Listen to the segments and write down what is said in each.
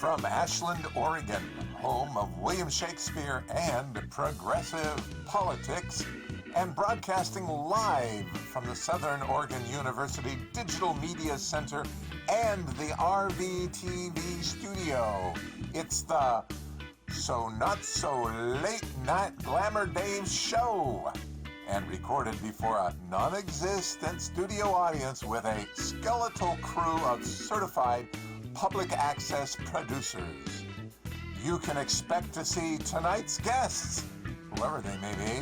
From Ashland, Oregon, home of William Shakespeare and progressive politics, and broadcasting live from the Southern Oregon University Digital Media Center and the RVTV studio, it's the So Not So Late Night Glamour Dave show, and recorded before a non-existent studio audience with a skeletal crew of certified public access producers. You can expect to see tonight's guests, whoever they may be,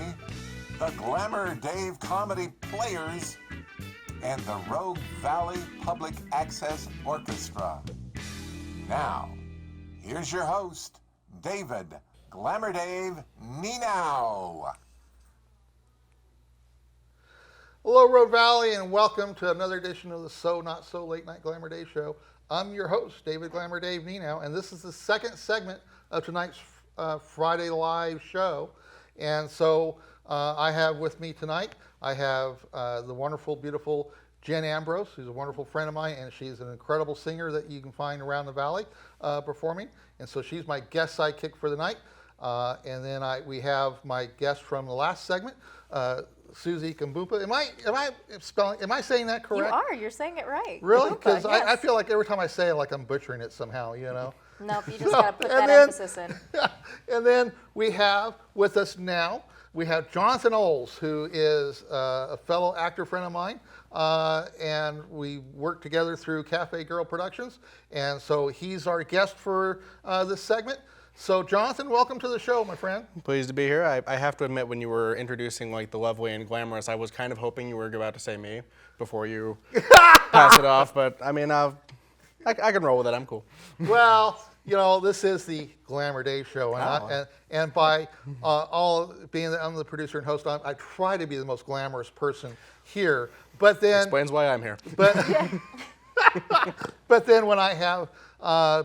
the Glamour Dave Comedy Players, and the Rogue Valley Public Access Orchestra. Now, here's your host, David Glamour Dave Nienow. Hello, Rogue Valley, and welcome to another edition of the So Not So Late Night Glamour Dave show. I'm your host, David Glamour Dave Nienow, and this is the second segment of tonight's Friday Live show. And so I have with me tonight, I have the wonderful, beautiful Jen Ambrose, who's a wonderful friend of mine, and she's an incredible singer that you can find around the valley performing. And so she's my guest sidekick for the night. And then we have my guest from the last segment, Susie Kambumpa. Am I saying that correct? You are. You're saying it right. Really? Because yes. I feel like every time I say it, like I'm butchering it somehow, you know? Nope, you just got to put that emphasis in. And then we have with us now, we have Jonathan Oles, who is a fellow actor friend of mine. And we work together through Cafe Girl Productions. And so he's our guest for this segment. So, Jonathan, welcome to the show, my friend. Pleased to be here. I have to admit, when you were introducing like the lovely and glamorous, I was kind of hoping you were about to say me before you pass it off. But I mean, I can roll with it. I'm cool. Well, you know, this is the Glamour Dave show, and by all being that I'm the producer and host, I try to be the most glamorous person here. But then Explains why I'm here. But then when I have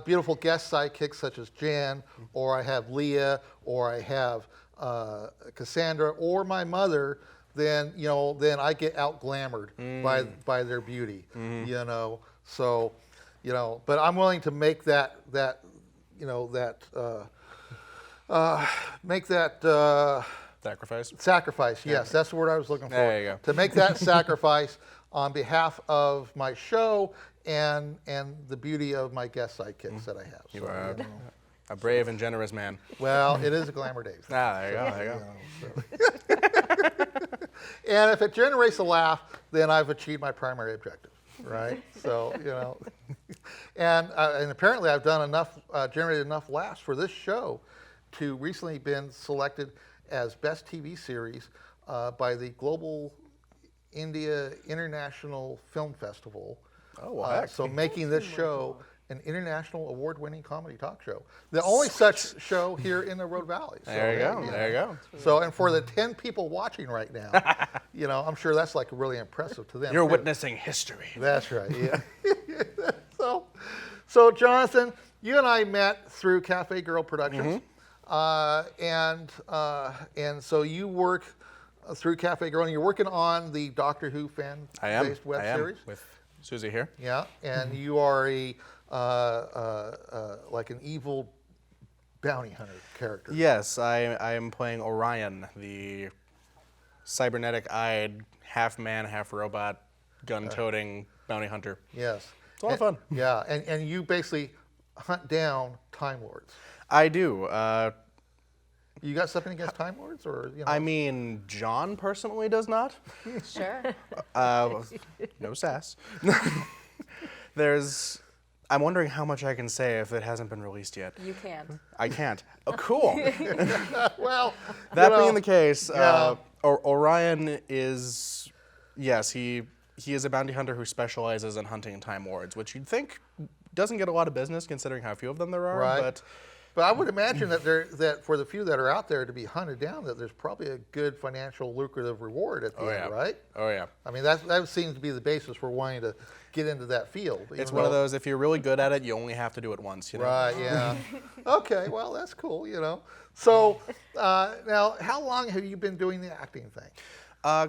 beautiful guest sidekicks such as Jen, or I have Leah, or I have Cassandra, or my mother, then I get out glamored by their beauty, you know. So, you know, but I'm willing to make sacrifice. Yes, that's the word I was looking for. There you go. To make that sacrifice on behalf of my show and the beauty of my guest sidekicks that I have. You are a brave and generous man. Well, it is a Glamour Dave. There you go. There you go. And if it generates a laugh, then I've achieved my primary objective, right? So, you know, and apparently I've done enough, generated enough laughs for this show to recently been selected as Best TV Series by the Global India International Film Festival. Oh, wow. So making this show an international award-winning comedy talk show. The only such show here in the Rogue Valley. So, There you go. There you go. So, and for the 10 people watching right now, you know, I'm sure that's like really impressive to them. You're too. witnessing history. That's right, yeah. So Jonathan, you and I met through Cafe Girl Productions. And so you work through Cafe Girl, and you're working on the Doctor Who fan-based web series. With Susie here. Yeah, and you are like an evil bounty hunter character. Yes, I am playing Orion, the cybernetic-eyed, half-man, half-robot, gun-toting bounty hunter. Yes. It's a lot of fun. Yeah, and you basically hunt down Time Lords. I do. You got something against Time Lords, or you know? I mean, John personally does not. Sure. No sass. I'm wondering how much I can say if it hasn't been released yet. You can't. I can't. Oh, cool. Well, That you know, being the case, yeah. Orion is, yes, he is a bounty hunter who specializes in hunting Time Lords, which you'd think doesn't get a lot of business considering how few of them there are. Right. But I would imagine that for the few that are out there to be hunted down, that there's probably a good financial lucrative reward at the end, right? Oh, yeah. I mean, that seems to be the basis for wanting to get into that field. It's one of those, if you're really good at it, you only have to do it once, you know? Right, yeah. Okay, well, that's cool, you know. So now, how long have you been doing the acting thing?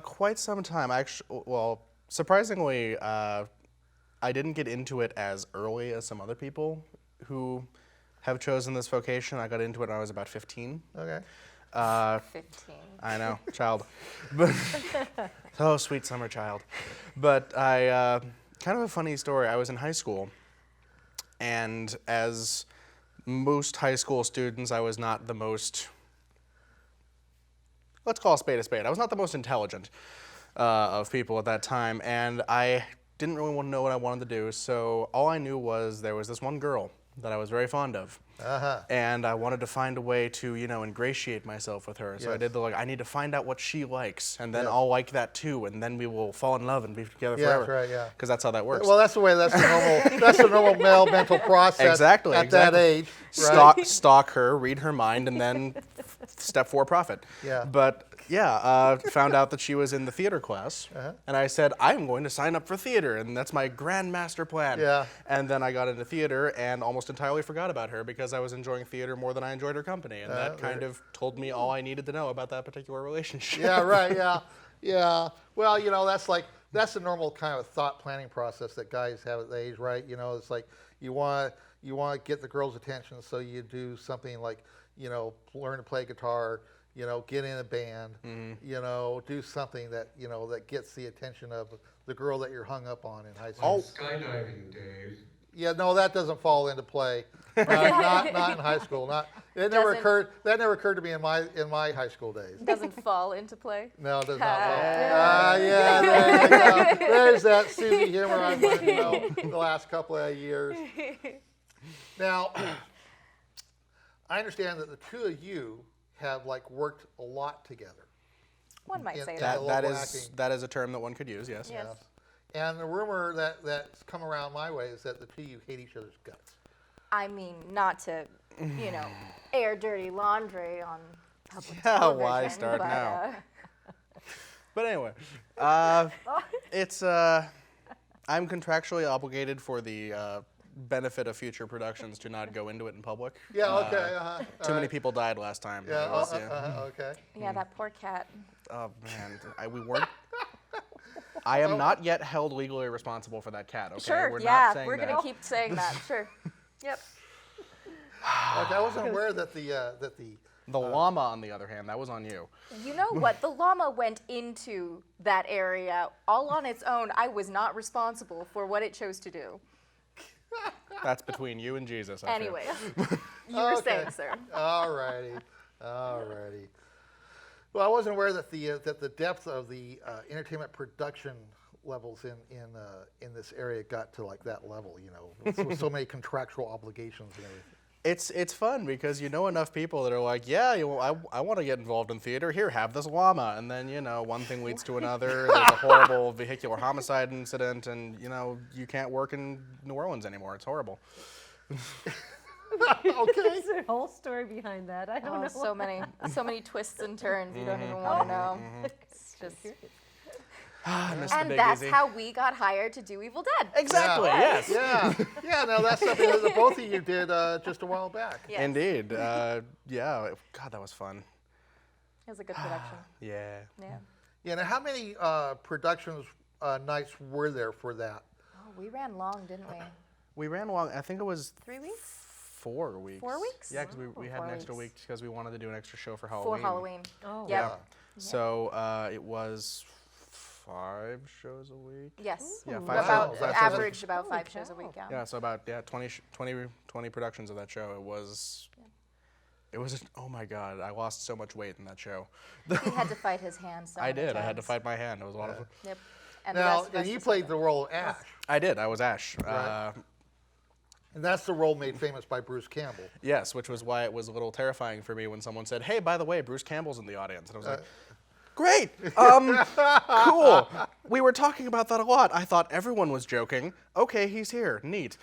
Quite some time. Surprisingly, I didn't get into it as early as some other people who have chosen this vocation. I got into it when I was about 15. Okay. 15. I know, child. But oh, sweet summer child. But I, kind of a funny story. I was in high school, and as most high school students, I was not the most, let's call a spade a spade. I was not the most intelligent of people at that time, and I didn't really want to know what I wanted to do, so all I knew was there was this one girl that I was very fond of. And I wanted to find a way to, ingratiate myself with her. So I did I need to find out what she likes, and then I'll like that too, and then we will fall in love and be together forever. That's right, yeah. Because that's how that works. Well, that's the normal male mental process Exactly. at that age. Right? Stalk her, read her mind, and then step for profit. Yeah. But found out that she was in the theater class, and I said, I'm going to sign up for theater, and that's my grand master plan. Yeah. And then I got into theater and almost entirely forgot about her because I was enjoying theater more than I enjoyed her company, and that kind of told me all I needed to know about that particular relationship. Yeah, right, yeah. Well, that's the normal kind of thought planning process that guys have at the age, right? It's like you want to get the girl's attention, so you do something like, learn to play guitar, get in a band, do something that, that gets the attention of the girl that you're hung up on in high school. Skydiving, Dave. Yeah, no, that doesn't fall into play. Not in high school. That never occurred to me in my high school days. Doesn't fall into play. No, it does not fall. Yeah, there you go. There's that Susie humor I've learned, the last couple of years. Now, I understand that the two of you have worked a lot together. One might say that. that. That is a term that one could use, yes. Yes. And the rumor that's come around my way is that the two of you hate each other's guts. I mean, not to, air dirty laundry on public Yeah, television. why start but, now? But anyway, it's I'm contractually obligated for the benefit of future productions to not go into it in public. Yeah, okay. Too many people died last time. Yeah, Okay. Yeah, that poor cat. Oh man, we weren't. I am not yet held legally responsible for that cat. Okay, Sure, we're yeah, not saying we're that. gonna keep saying that. Sure. Yep. Okay, I wasn't aware that The llama, on the other hand, that was on you. You know what? The llama went into that area all on its own. I was not responsible for what it chose to do. That's between you and Jesus. I feel. Anyway, you were saying, sir. All righty. Well, I wasn't aware that the depth of the entertainment production levels in this area got to that level. With so many contractual obligations and everything. It's fun because you know enough people that are like, yeah, I want to get involved in theater. Here, have this llama, and then one thing leads to another. There's a horrible vehicular homicide incident, and you can't work in New Orleans anymore. It's horrible. Okay. There's a whole story behind that. I don't know. So many twists and turns. You don't even want to know. It's just. I miss the And Big that's Easy. how we got hired to do Evil Dead. Exactly. Yes. Yeah. No, that's something that both of you did just a while back. Yes. Indeed. Yeah. God, that was fun. It was a good production. Yeah. Yeah. Yeah. Now, how many productions nights were there for that? Oh, we ran long, didn't we? We ran along. I think it was 3 weeks? 4 weeks. 4 weeks? Yeah, because we had 4 an extra weeks. week because we wanted to do an extra show for Halloween. For Halloween. Oh, Yep. wow. So it was 5 shows a week. Yes. Yeah, Wow. 5 About shows. 5 shows. averaged about 5 shows a cow. week. Yeah. Yeah, so about 20 productions of that show. It was. Oh my God! I lost so much weight in that show. He had to fight his hand. So I many did. I had to times. fight my hand. It was a lot of fun. Yep. And the Now, rest and you is played history. the role of Ash, I did. I was Ash. Right. and that's the role made famous by Bruce Campbell. Yes, which was why it was a little terrifying for me when someone said, "Hey, by the way, Bruce Campbell's in the audience," and I was like. Great. Cool. We were talking about that a lot. I thought everyone was joking. Okay, he's here. Neat.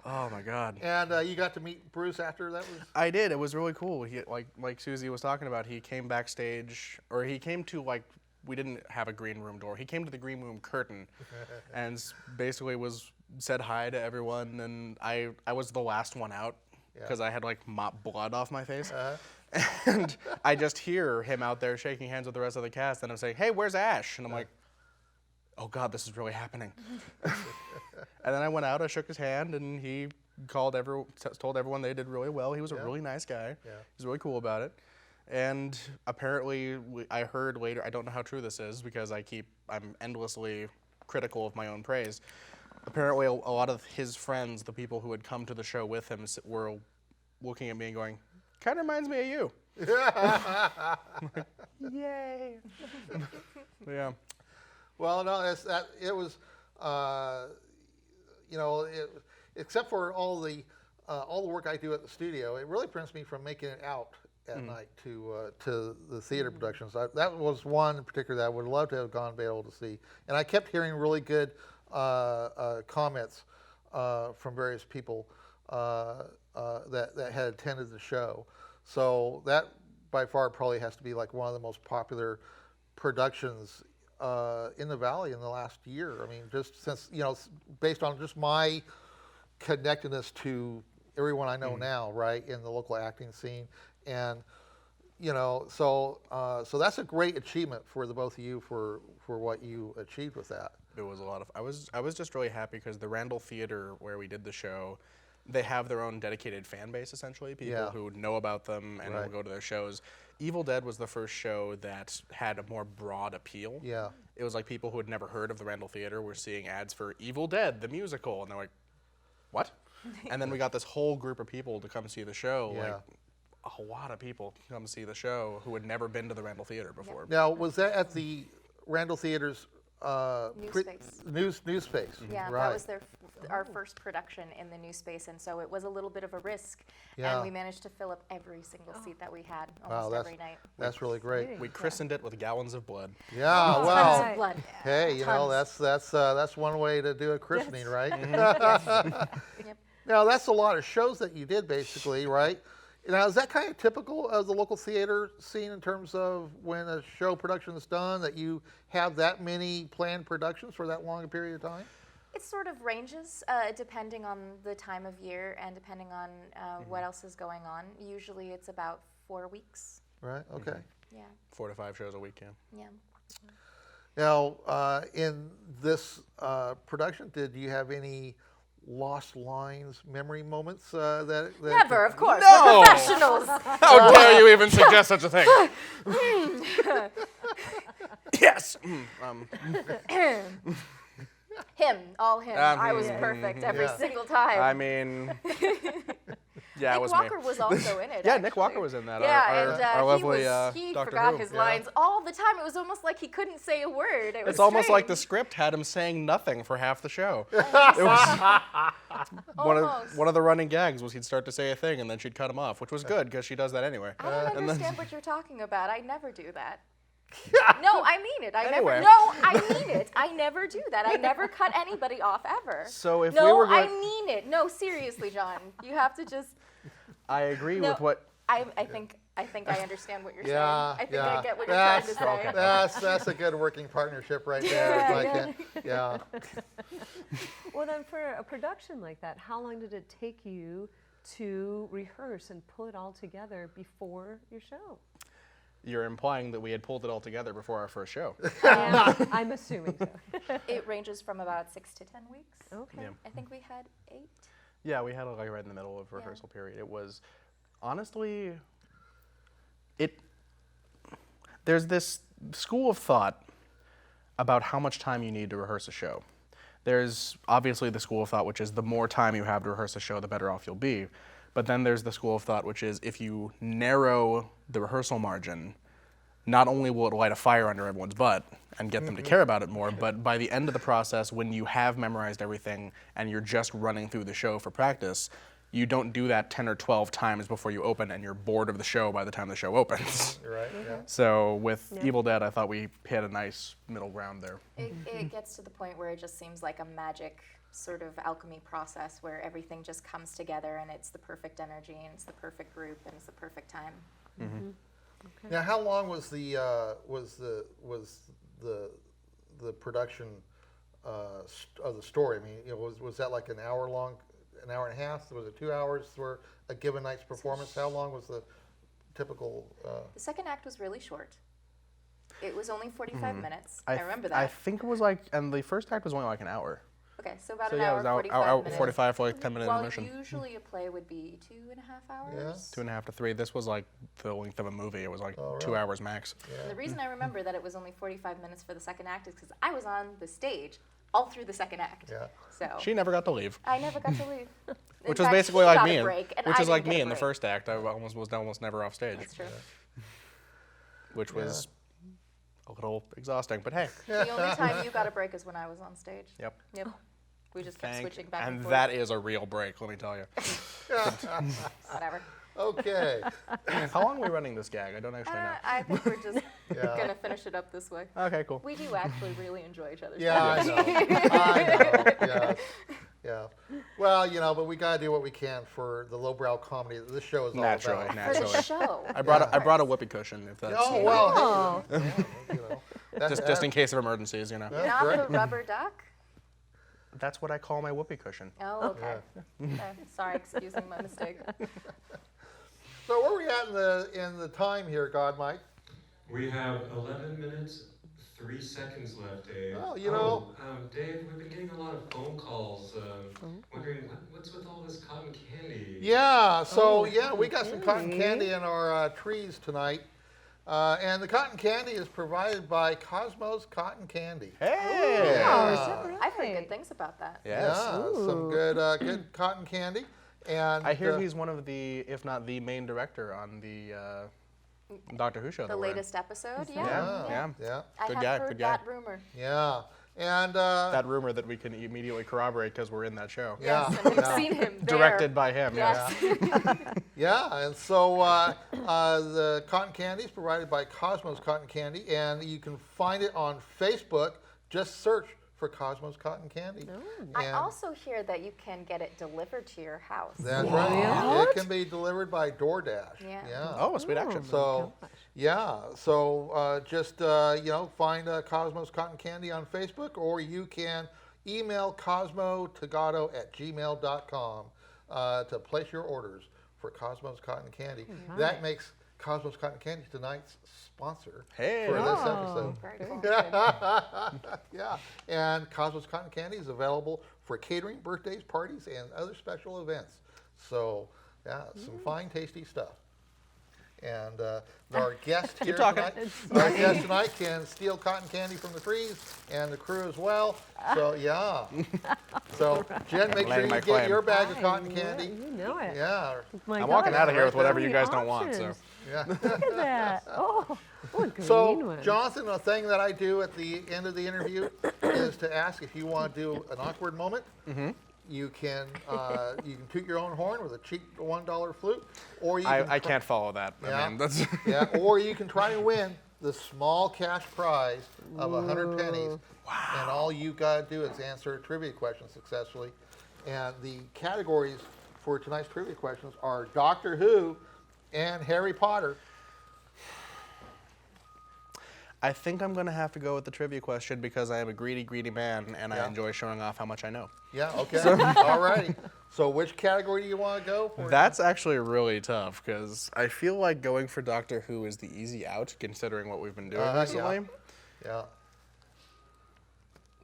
Oh my God. And you got to meet Bruce after that was. I did. It was really cool. He, like Susie was talking about, he came backstage, or he came to we didn't have a green room door. He came to the green room curtain, and basically said hi to everyone. And I was the last one out because I had mop blood off my face. And I just hear him out there shaking hands with the rest of the cast, and I'm saying, "Hey, where's Ash?" And I'm like, "Oh God, this is really happening." And then I went out, I shook his hand, and he told everyone they did really well. He was a really nice guy. Yeah. He's really cool about it. And apparently, I heard later, I don't know how true this is because I'm endlessly critical of my own praise. Apparently, a lot of his friends, the people who had come to the show with him, were looking at me and going, kind of reminds me of you. Like, yay. Yeah. Well, no, it was, except for all the work I do at the studio, it really prevents me from making it out at night to the theater productions. That was one in particular that I would love to have be able to see. And I kept hearing really good comments from various people that had attended the show. So that by far probably has to be like one of the most popular productions in the Valley in the last year. I mean, just since, based on just my connectedness to everyone I know now, right, in the local acting scene. And, so that's a great achievement for the both of you for what you achieved with that. It was a lot of, I was just really happy because the Randall Theater where we did the show, they have their own dedicated fan base, essentially, people who know about them and will go to their shows. Evil Dead was the first show that had a more broad appeal. Yeah. It was like people who had never heard of the Randall Theater were seeing ads for Evil Dead, the musical, and they're like, what? And then we got this whole group of people to come see the show, like a lot of people come see the show who had never been to the Randall Theater before. Now, was that at the Randall Theater's New space. new space? Yeah, right. that was our first production in the new space, and so it was a little bit of a risk. Yeah. And we managed to fill up every single seat that we had almost Wow, every night. that's really great. We christened it with gallons of blood. Yeah, Tons well, of blood. hey, Tons. that's one way to do a christening, right? Yep. Now, that's a lot of shows that you did, basically, right? Now, is that kind of typical of the local theater scene in terms of when a show production is done, that you have that many planned productions for that long a period of time? It sort of ranges depending on the time of year and depending on what else is going on. Usually it's about 4 weeks. Right, okay. Yeah. 4 to 5 shows a week, Yeah. Now, in this production, did you have any lost lines, memory moments that Never, of course. No! We're professionals. How dare you even suggest such a thing? Yes. All him. I was perfect every single time. I mean, yeah, it Nick was Walker me. was also in it. Yeah, actually. Nick Walker was in that. Yeah, our lovely he Dr. forgot Who. his lines all the time. It was almost like he couldn't say a word. It was It's almost like the strange. script had him saying nothing for half the show. It was Almost. one of the running gags was he'd start to say a thing and then she'd cut him off, which was good because she does that anyway. I don't and then- understand what you're talking about. I never do that. No, I mean it. Anyway. I mean it. I never do that. I never cut anybody off ever. So if no, we were I going, mean it. No, seriously, John. You have to just. I agree No, with what. I think I understand what you're Yeah, saying. I think yeah. I get what you're trying to say. That's a good working partnership right there. Yeah. Well, then for a production like that, how long did it take you to rehearse and pull it all together before your show? You're implying that we had pulled it all together before our first show. I'm assuming so. It ranges from about 6 to 10 weeks. Okay. Yeah. I think we had 8. Yeah, we had it like right in the middle of rehearsal period. It was, honestly, there's this school of thought about how much time you need to rehearse a show. There's obviously the school of thought, which is the more time you have to rehearse a show, the better off you'll be. But then there's the school of thought, which is if you narrow the rehearsal margin, not only will it light a fire under everyone's butt and get them to care about it more, but by the end of the process, when you have memorized everything and you're just running through the show for practice, you don't do that 10 or 12 times before you open and you're bored of the show by the time the show opens. Right. Yeah. So with Evil Dead, I thought we hit a nice middle ground there. It gets to the point where it just seems like a magic sort of alchemy process where everything just comes together and it's the perfect energy and it's the perfect group and it's the perfect time. Okay. Now, how long was the production of the story? I mean, was that like an hour long, an hour and a half? Was it 2 hours for a given night's performance? How long was the typical? The second act was really short. It was only 45 minutes. I remember that. I think it was like, and the first act was only like an hour. Okay, so about So an yeah, it hour, was hour 45 minutes. 45 for like 10-minute While intermission. usually a play would be 2.5 hours. 2.5 to 3. This was like the length of a movie. It was like Oh, 2 really? hours max. And the reason I remember that it was only 45 minutes for the second act is because I was on the stage all through the second act. Yeah. So She never got to leave, I never got to leave. which In was fact, basically he like got me. a break, and Which I is like didn't me get a in the break. first act. I was almost never off stage, That's true. which was a little exhausting. But hey, The only time you got a break is when I was on stage. yep. Yep. We just kept Thank- switching back and and forth. that is a real break, let me tell you. Whatever. Okay. How long are we running this gag? I don't actually know. I think we're just Yeah. gonna finish it up this way. Okay, cool. We do actually really enjoy each other's Yeah, I company. know. I know. Yeah. Yeah. Well, but we gotta do what we can for the lowbrow comedy that this show is all Naturally, about. For the naturally. show. I brought a whoopee cushion if that's Oh well. Oh. Hey, just in case of emergencies, That's Not great. the rubber duck? That's what I call my whoopee cushion. Oh, okay. Okay, sorry, excusing my mistake. So where are we at in the time here, God Mike? We have 11 minutes, 3 seconds left, Dave. Oh, Dave, we've been getting a lot of phone calls wondering what's with all this cotton candy. Yeah. So we got some cotton candy in our trees tonight. And the cotton candy is provided by Cosmos Cotton Candy. Hey! Oh, is that I've heard right? good things about that. Yes. Yeah, some good cotton candy. And I hear he's one of the, if not the main director on the Doctor Who show. The that we're in. latest episode? Yeah. Yeah. I Good have guy, heard good guy. that rumor. Yeah. And That rumor that we can immediately corroborate because we're in that show. yeah. Yes, and we've seen him there. Directed by him, Yes. Yeah, and so the cotton candy is provided by Cosmos Cotton Candy, and you can find it on Facebook. Just search for Cosmos Cotton Candy. I And also hear that you can get it delivered to your house. that's right. It can be delivered by DoorDash. Yeah. Oh, a sweet action. So, just find Cosmos Cotton Candy on Facebook, or you can email cosmotagato@gmail.com to place your orders for Cosmos Cotton Candy. That makes Cosmos Cotton Candy tonight's sponsor Hey. for this episode. Very cool. Yeah, and Cosmos Cotton Candy is available for catering, birthdays, parties, and other special events. So, some fine, tasty stuff. And our guest here talking. tonight can steal cotton candy from the trees, and the crew as well. So so Jen, make sure laying you my get claim. your bag of cotton candy. You know it. Yeah, My I'm walking God, out of here with so whatever you many guys don't want. So options. yeah. Look at that. Oh, a green So, one. Jonathan, a thing that I do at the end of the interview is to ask if you want to do an awkward moment. Mm-hmm. You can toot your own horn with a cheap $1 flute, or you can I can't follow that. Yeah. I mean, that's or you can try to win the small cash prize of 100 pennies. Wow. And all you got to do is answer a trivia question successfully. And the categories for tonight's trivia questions are Doctor Who and Harry Potter. I think I'm going to have to go with the trivia question because I am a greedy, greedy man, and I enjoy showing off how much I know. Yeah, okay. All righty. So which category do you want to go for? That's actually really tough because I feel like going for Doctor Who is the easy out considering what we've been doing recently. Yeah.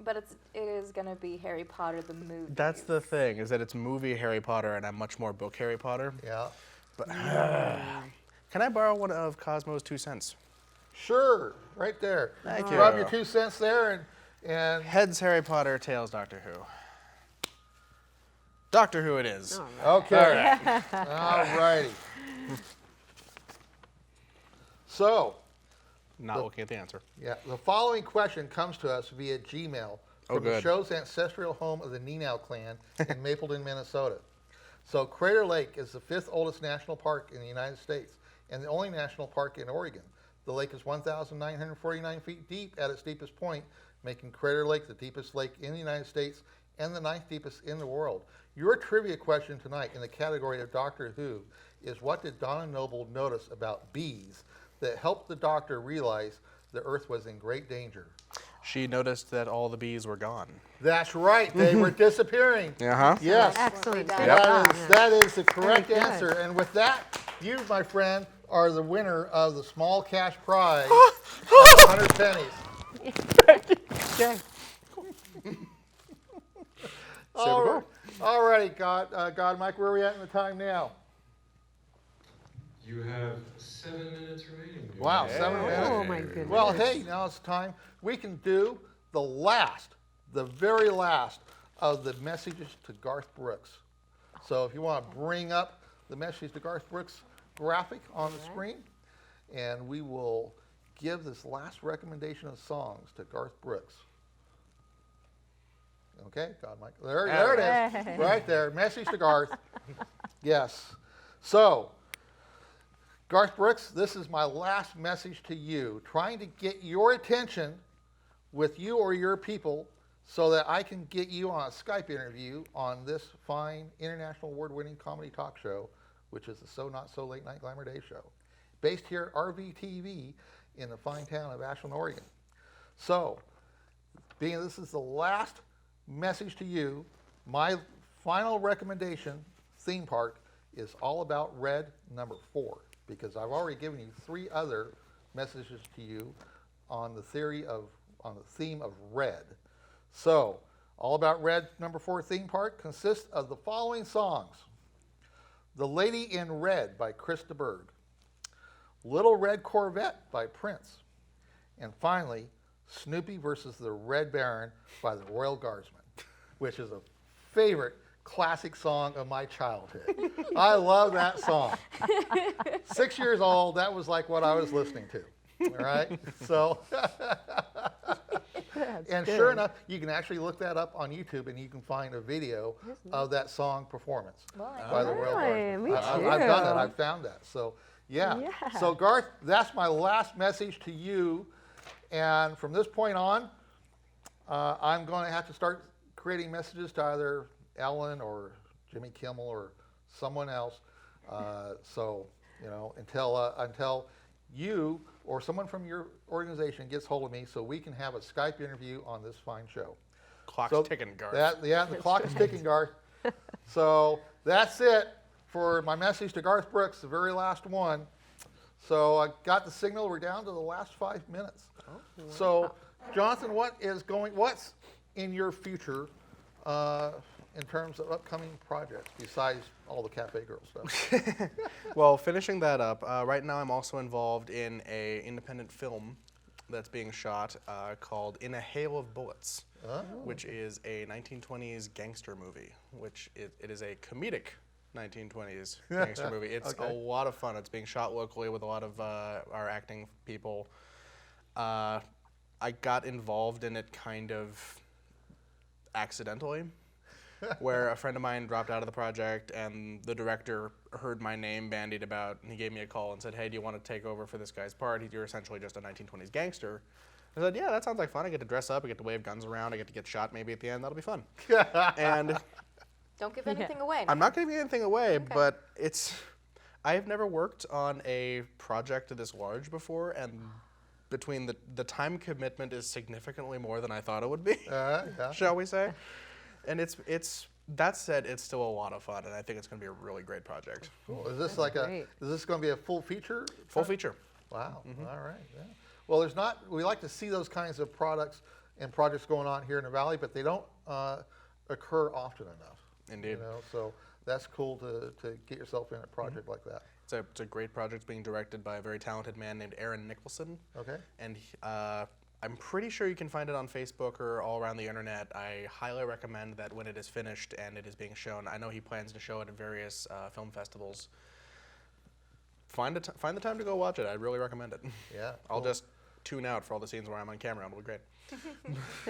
But it is going to be Harry Potter the movie. That's the thing, is that it's movie Harry Potter and I'm much more book Harry Potter. Yeah. But can I borrow one of Cosmo's 2 cents? Sure. Right there. Thank Rub you. your 2 cents there and Heads Harry Potter, tails Doctor Who. Doctor Who it is. okay. All righty. So, Not looking at the answer. the following question comes to us via Gmail Oh, from the good. show's ancestral home of the Nienow clan in Mapleton, Minnesota. So Crater Lake is the 5th oldest national park in the United States and the only national park in Oregon. The lake is 1,949 feet deep at its deepest point, making Crater Lake the deepest lake in the United States and the 9th deepest in the world. Your trivia question tonight in the category of Doctor Who is, what did Donna Noble notice about bees that helped the Doctor realize the Earth was in great danger? She noticed that all the bees were gone. That's right, they were disappearing. Uh-huh. Yes, Excellent. Yep. that is the correct Very good. answer. And with that, you, my friend, are the winner of the small cash prize of 100 pennies. All right, God Mike, where are we at in the time now? You have 7 minutes remaining. dude. Wow, 7 minutes. Oh my goodness. Well, hey, now it's time. We can do the very last of the messages to Garth Brooks. So if you want to bring up the message to Garth Brooks graphic on the screen, and we will give this last recommendation of songs to Garth Brooks. Okay, God, Mike. There it is. Right there. Message to Garth. Yes. So, Garth Brooks, this is my last message to you, trying to get your attention with you or your people so that I can get you on a Skype interview on this fine international award-winning comedy talk show, which is the So Not So Late Night Glamour Day show, based here at RVTV in the fine town of Ashland, Oregon. So, being this is the last message to you, my final recommendation theme park is All About Red number 4, because I've already given you 3 other messages to you on the theme of red. So, All About Red number 4 theme park consists of the following songs: The Lady in Red by Chris de Burgh, Little Red Corvette by Prince, and finally, Snoopy versus the Red Baron by the Royal Guardsmen, which is a favorite classic song of my childhood. I love that song. 6 years old, that was like what I was listening to. All right? So, and sure enough, you can actually look that up on YouTube and you can find a video of that song performance by the Royal Guardsmen. Me I've done it. too. I've found that. So, yeah. Yeah. So, Garth, that's my last message to you. And from this point on, I'm going to have to start creating messages to either Ellen or Jimmy Kimmel or someone else. So, until you or someone from your organization gets hold of me so we can have a Skype interview on this fine show. Clock's ticking, Garth. The clock is ticking, Garth. So that's it for my message to Garth Brooks, the very last one. So I got the signal. We're down to the last 5 minutes. So, Jonathan, what's in your future in terms of upcoming projects besides all the Cafe Girl stuff? Well, finishing that up, right now I'm also involved in an independent film that's being shot called In a Hail of Bullets, which is a 1920s gangster movie, which it is a comedic 1920s gangster movie. It's a lot of fun. It's being shot locally with a lot of our acting people. I got involved in it kind of accidentally, where a friend of mine dropped out of the project and the director heard my name bandied about and he gave me a call and said, "Hey, do you want to take over for this guy's part? You're essentially just a 1920s gangster." I said, "Yeah, that sounds like fun. I get to dress up, I get to wave guns around, I get to get shot maybe at the end. That'll be fun." And Don't give anything away. I'm not giving anything away, but I have never worked on a project this large before, and between the time commitment is significantly more than I thought it would be, shall we say. And it's that said, it's still a lot of fun, and I think it's going to be a really great project. Cool. Is this great. is this going to be a full feature? Full feature. Wow. All right. Yeah. Well, we like to see those kinds of products and projects going on here in the Valley, but they don't occur often enough. Indeed. So that's cool to get yourself in a project like that. It's a great project being directed by a very talented man named Aaron Nicholson. Okay. And I'm pretty sure you can find it on Facebook or all around the internet. I highly recommend that when it is finished and it is being shown. I know he plans to show it at various film festivals. Find the time to go watch it. I'd really recommend it. Yeah. I'll cool. just tune out for all the scenes where I'm on camera. It'll be great.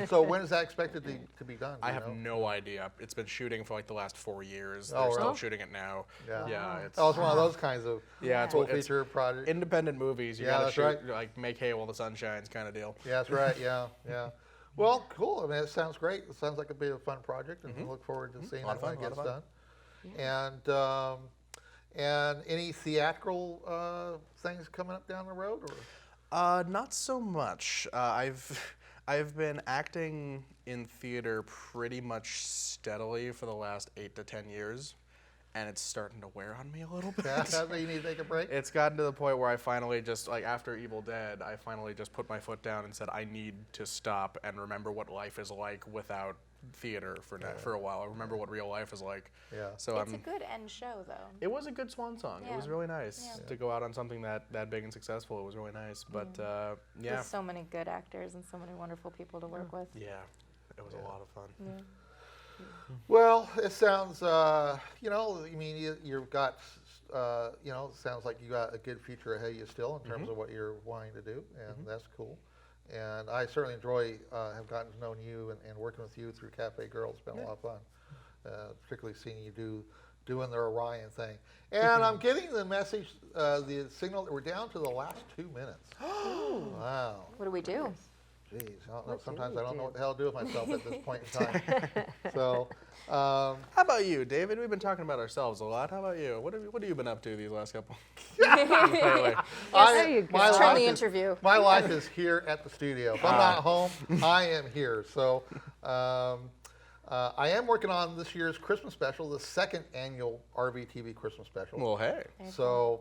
So when is that expected to be done? Do I you have know? no idea. It's been shooting for like the last 4 years. Oh, They're still really? shooting it now. Yeah. Yeah. It's one of those kinds of Yeah, full it's feature project. independent movies. You Yeah, gotta that's shoot right. like make hay while the sun shines kind of deal. Yeah, that's right. Yeah. Well, cool. I mean, it sounds great. It sounds like it'd be a fun project, and we look forward to seeing A lot it of when fun, it a lot gets done. And any theatrical things coming up down the road, or? Not so much. I've been acting in theater pretty much steadily for the last 8 to 10 years, and it's starting to wear on me a little bit. Yeah, you need to take a break. It's gotten to the point where I finally just, like after Evil Dead, I finally just put my foot down and said, I need to stop and remember what life is like without theater for a while. I remember what real life is like. Yeah. So It's a good end show, though. It was a good swan song. It was Yeah. really nice Yeah. to go out on something that big and successful. It was really nice. But yeah, There's so many good actors and so many wonderful people to work with. yeah, it was a lot of fun. Yeah. Well, it sounds, you know, I mean, you've got, you know, it sounds like you got a good future ahead of you still in terms of what you're wanting to do, and that's cool. And I certainly enjoy, have gotten to know you and working with you through Cafe Girls. It's been a lot of fun, particularly seeing you doing the Orion thing. And I'm getting the message, the signal that we're down to the last 2 minutes. Wow. What do we do? Jeez, I don't know. What do Sometimes we I don't know do? what the hell to do with myself at this point in time. So, How about you, David? We've been talking about ourselves a lot. How about you? What have you been up to these last couple? Apparently. There you go. my Let's turn life the is- interview. My life is here at the studio. If I'm not home, I am here. So I am working on this year's Christmas special, the second annual RVTV Christmas special. Well, hey. So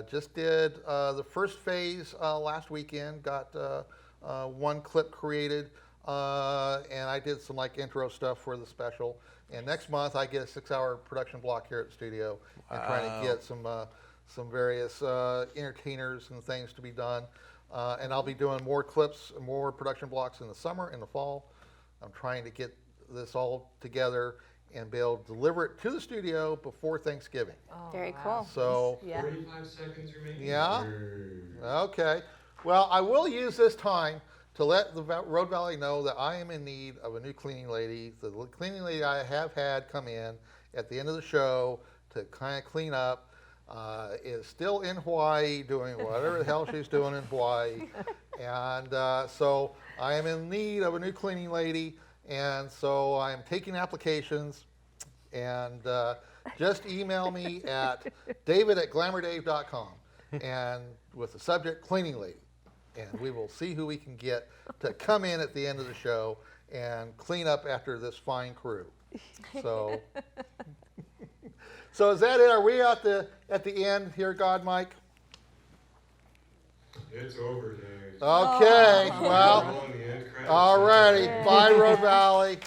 just did the first phase last weekend, got one clip created, and I did some like intro stuff for the special. And next month I get a 6-hour production block here at the studio and trying to get some various entertainers and things to be done. And I'll be doing more clips, more production blocks in the summer, in the fall. I'm trying to get this all together and be able to deliver it to the studio before Thanksgiving. Very cool. So, Yeah. 45 seconds remaining. Yeah? Grrr. okay. Well, I will use this time to let the Road Valley know that I am in need of a new cleaning lady. The cleaning lady I have had come in at the end of the show to kind of clean up is still in Hawaii doing whatever the hell she's doing in Hawaii. And so I am in need of a new cleaning lady. And so I'm taking applications. And just email me at david@glamourdave.com and with the subject cleaning lady. And we will see who we can get to come in at the end of the show and clean up after this fine crew. So, so is that it? Are we at the end here, God Mike? It's over, Dave. Okay, well, Rolling the end credits. all righty. Bye, Road Valley.